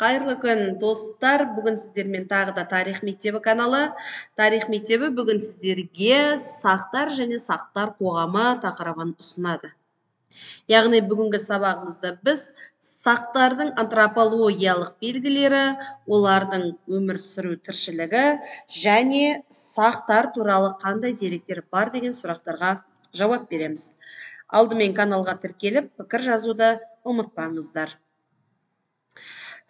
Қайырлы күн, достар. Бүгін сіздермен тағы да Тарих мектебі каналы. Тарих мектебі бүгін сіздерге сақтар және сақтар қоғамы тақырыбын ұсынады. Яғни бүгінгі сабағымызда біз сақтардың антропологиялық белгілері, олардың өмір сүру тіршілігі және сақтар туралы қандай деректер бар деген сұрақтарға жауап береміз. Алдымен каналға тіркеліп, пікір жазуды ұмытпаңыздар.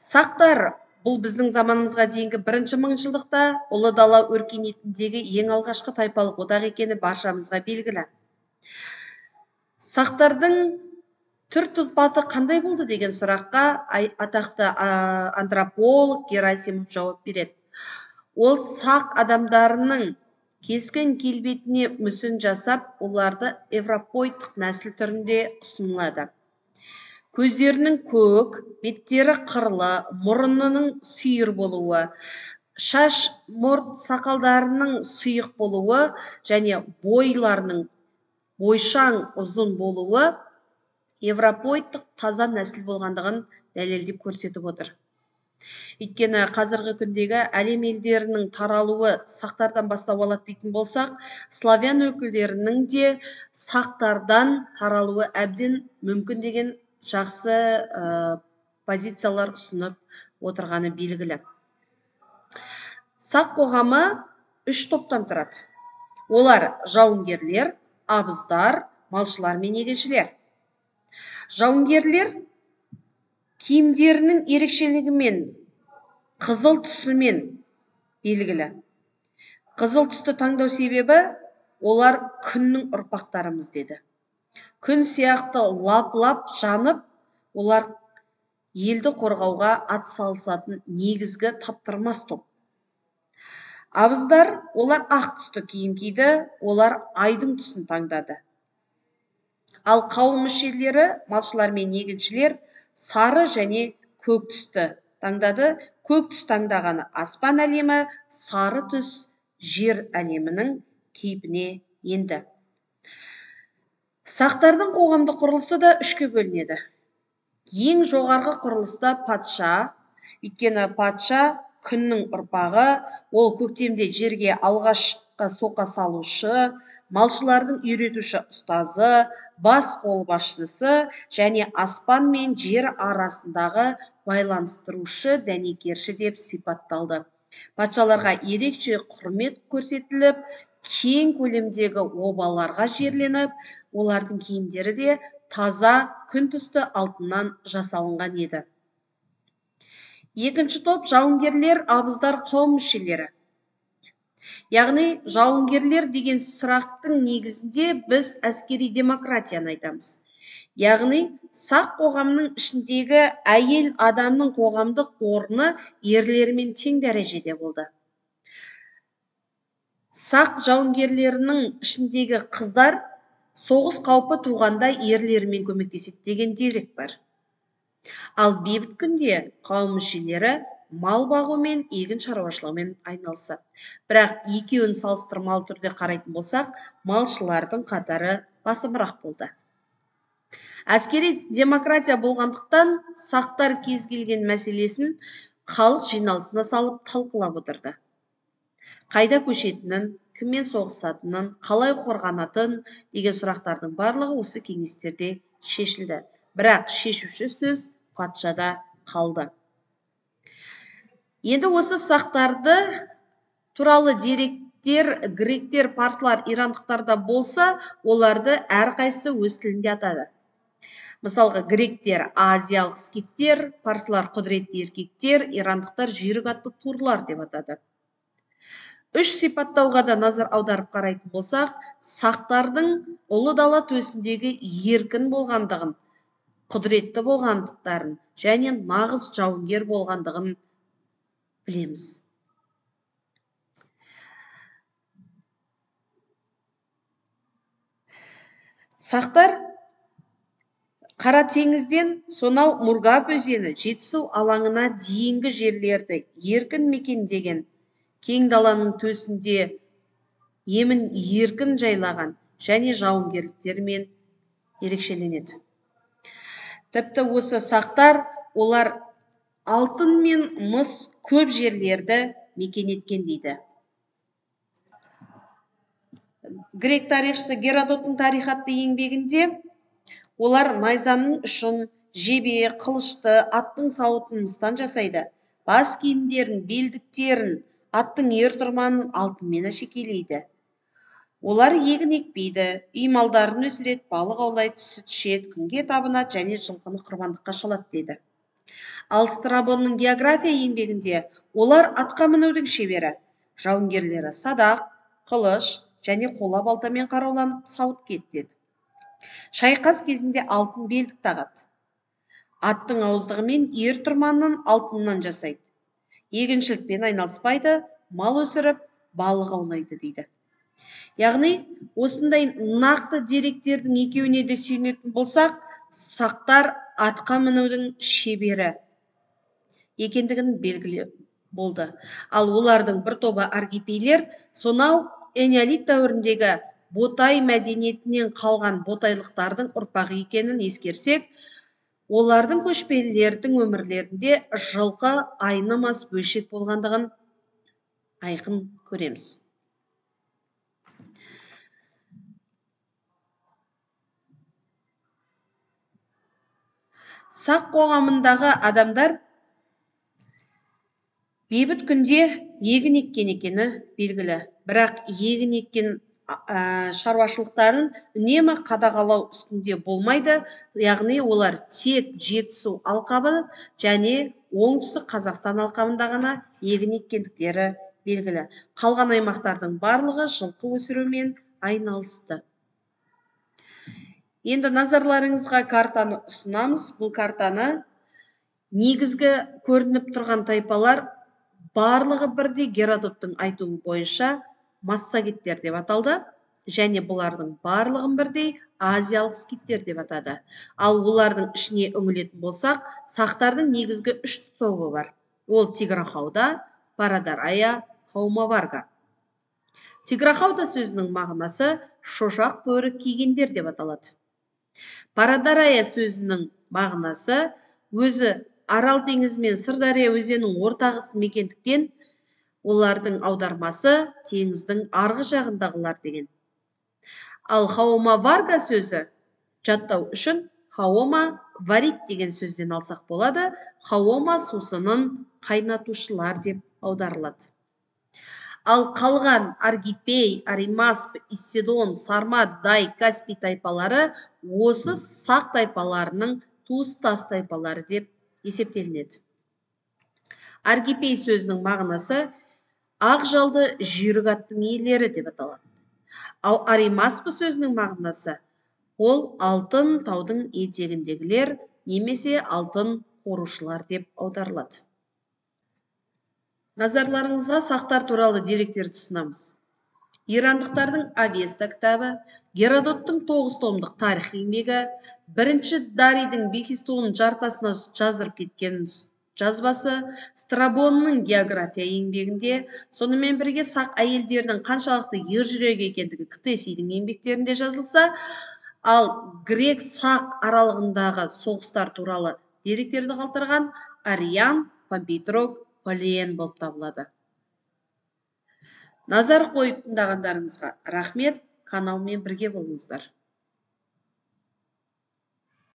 Сақтар бұл біздің заманымызға дейінгі бірінші мыңжылдықта ұлы дала өркениетіндегі ең алғашқы тайпалық одақ екені баршамызға белгілі. Сақтардың түр тұлпаты қандай болды деген сұраққа атақты антрополог Герасимов жауап береді. Ол сақ адамдарының кескін келбетіне мүсін жасап, оларды европоидтық нәсіл түрінде ұсынылады. Көздерінің көк, беттері қырлы, мұрынының сүйір болуы, шаш, мұрт, сақалдарының сұйық болуы және бойларының бойшаң ұзын болуы европоидтық таза нәсіл болғандығын дәлелдеп көрсетіп отыр. Өйткені қазіргі күндегі әлем елдерінің таралуы сақтардан бастау алады дейтін болсақ, славян өкілдерінің де сақтардан таралуы әбден мүмкін деген жақсы позициялар ұсынып отырғаны белгілі. Сақ қоғамы 3 топтан тұрады. Олар жауынгерлер, абыздар, малшылар мен егіншілер. Жауынгерлер киімдерінің ерекшелігімен, қызыл түсімен белгілі. Қызыл түсті таңдау себебі олар күннің ұрпақтарымыз деді. Күн сияқты лап-лап жанып, олар елді қорғауға атсалысатын негізгі таптырмас топ. Абыздар, олар ақ түсті киім киді, олар айдың түсін таңдады. Ал қауым мүшелері, малшылар мен егіншілер, сары және көк түсті таңдады. Көк түс таңдағаны аспан әлемі, сары түс жер әлемінің кейпіне енді. Сақтардың қоғамдық құрылысы да 3-ке бөлінеді. Ең жоғарғы құрылыста патша, өйткені патша күннің ұрпағы, ол көктемде жерге алғашқы соқа салушы, малшылардың үйретуші ұстазы, бас қолбасшысы және аспан мен жер арасындағы байланыстырушы дәнекерші деп сипатталды. Патшаларға ерекше құрмет көрсетіліп, кең көлемдегі обаларға жерленіп, олардың киімдері де таза күн түсті алтыннан жасалынған еді. Екінші топ жауынгерлер, абыздар қауым мүшелері. Яғни жауынгерлер деген сұрақтың негізінде біз әскери демократияны айтамыз. Яғни сақ қоғамның ішіндегі әйел адамның қоғамдық орны ерлермен тең дәрежеде болды. Сақ жауынгерлерінің ішіндегі қыздар соғыс қаупі туғанда ерлерімен көмектеседі деген дерек бар. Ал бейбіт күнде қауым мүшелері мал бағу мен егін шаруашылығымен айналысады. Бірақ екеуін салыстырмалы түрде қарайтын болсақ, малшылардың қатары басымырақ болды. Әскери демократия болғандықтан сақтар кез келген мәселесін халық жиналысына салып талқылап отырды. Қайда көшетінін, кіммен соғысатынын, қалай қорғанатын деген сұрақтардың барлығы осы кеңестерде шешілді. Бірақ шешуші сөз патшада қалды. Енді осы сақтарды туралы деректер гректер, парсылар, ирандықтарда болса, оларды әрқайсысы өз тілінде атады. Мысалға, гректер азиялық скифтер, парсылар құдіретті еркектер, ирандықтар жүйрік атты турлар деп атады. 3 сипаттауға да назар аударып қарайтын болсақ, сақтардың ұлы дала төсіндегі еркін болғандығын, құдіретті болғандықтарын және нағыз жауынгер болғандығын білеміз. Сақтар Қара теңізден сонау Мургаб өзені, Жетісу алаңына дейінгі жерлерді еркін мекендеген, кең даланың төсінде емін еркін жайлаған және жауынгерліктермен ерекшеленеді. Тіпті осы сақтар, олар алтын мен мыс көп жерлерді мекен еткен дейді. Грек тарихшысы Геродоттың тарих атты еңбегінде олар найзаның ұшын, жебе, қылышты, аттың сауытын мыстан жасайды. Бас киімдерін, белдіктерін, аттың ер-тұрманын алтынмен әшекейлейді. Олар егін екпейді, үй малдарын өсіреді, балық аулайды, сүт ішеді, күнге табынады және жылқыны құрбандыққа шалады дейді. Ал Страбонның география еңбегінде олар атқа мінудің шебері, жауынгерлері садақ, қылыш және қола балтамен қаруланып сауыт киеді. Шайқас кезінде алтын белдік тағады. Аттың ауыздығымен ер-тұрманын алтыннан жасайды. Егіншілікпен айналыспайды, мал өсіріп, балық аулайды дейді. Яғни, осындай нақты деректердің екеуіне де сүйенетін болсақ, сақтар атқа мінудің шебері екендігін белгілі болды. Ал олардың бір тобы аргипейлер сонау энеолит дәуіріндегі ботай мәдениетінен қалған ботайлықтардың ұрпағы екенін ескерсек, олардың көшпелілердің өмірлерінде жылқы айнымас бөлшек болғандығын айқын көреміз. Сақ қоғамындағы адамдар бейбіт күнде егін еккен екені белгілі. Бірақ егін еккен шаруашылықтарын үнемі қадағалау үстінде болмайды. Яғни олар тек Жетісу алқабы және оңтүстік Қазақстан алқабында ғана егін еккендіктері белгілі. Қалған аймақтардың барлығы жылқы өсірумен айналысты. Енді назарларыңызға картаны ұсынамыз. Бұл картаны негізгі көрініп тұрған тайпалар барлығы бірдей Геродоттың айтуы бойынша массагеттер деп аталды, және бұлардың барлығын бірдей азиялық скифтер деп атады. Ал олардың ішіне үңілетін болсақ, сақтардың негізгі 3 тобы бар. Ол Тиграхауда, Парадарая, Хаумаварга. Тиграхауда сөзінің мағынасы шошақ бөрі кигендер деп аталады. Парадарая сөзінің мағынасы өзі Арал теңізі мен Сырдария өзенінің ортағысын мекендіктен, олардың аудармасы теңіздің арғы жағындағылар деген. Ал Хаума Варга сөзі жаттау үшін Хаума Варит деген сөзден алсақ болады. Хаума сусынын қайнатушылар деп аударылады. Ал қалған Аргипей, Аримасп, Исседон, Сармат, Дай, Каспий тайпалары осы сақ тайпаларының туыстас тайпалары деп есептелінеді. Аргипей сөзінің мағынасы ақ жалды жүйрік аттың иелері деп аталады. Ал Аримасп сөзінің мағынасы ол алтын таудың етегіндегілер немесе алтын қорушылар деп аударылады. Назарларыңызға сақтар туралы деректерді ұсынамыз. Ирандықтардың Авеста кітабы, Геродоттың 9 томдық тарих еңбегі, 1-ші Дарийдің Бехистуын жартасына жаздырып кеткен жазбасы, Страбонның география еңбегінде, сонымен бірге сақ әйелдерінің қаншалықты ержүрек екендігі Ктесийдің еңбектерінде жазылса, ал грек сақ аралығындағы соғыстар туралы деректерді қалдырған Ариан, Помпейтрок, Полиен болып табылады. Назар қойып тыңдағандарыңызға рахмет. Каналмен бірге болыңыздар.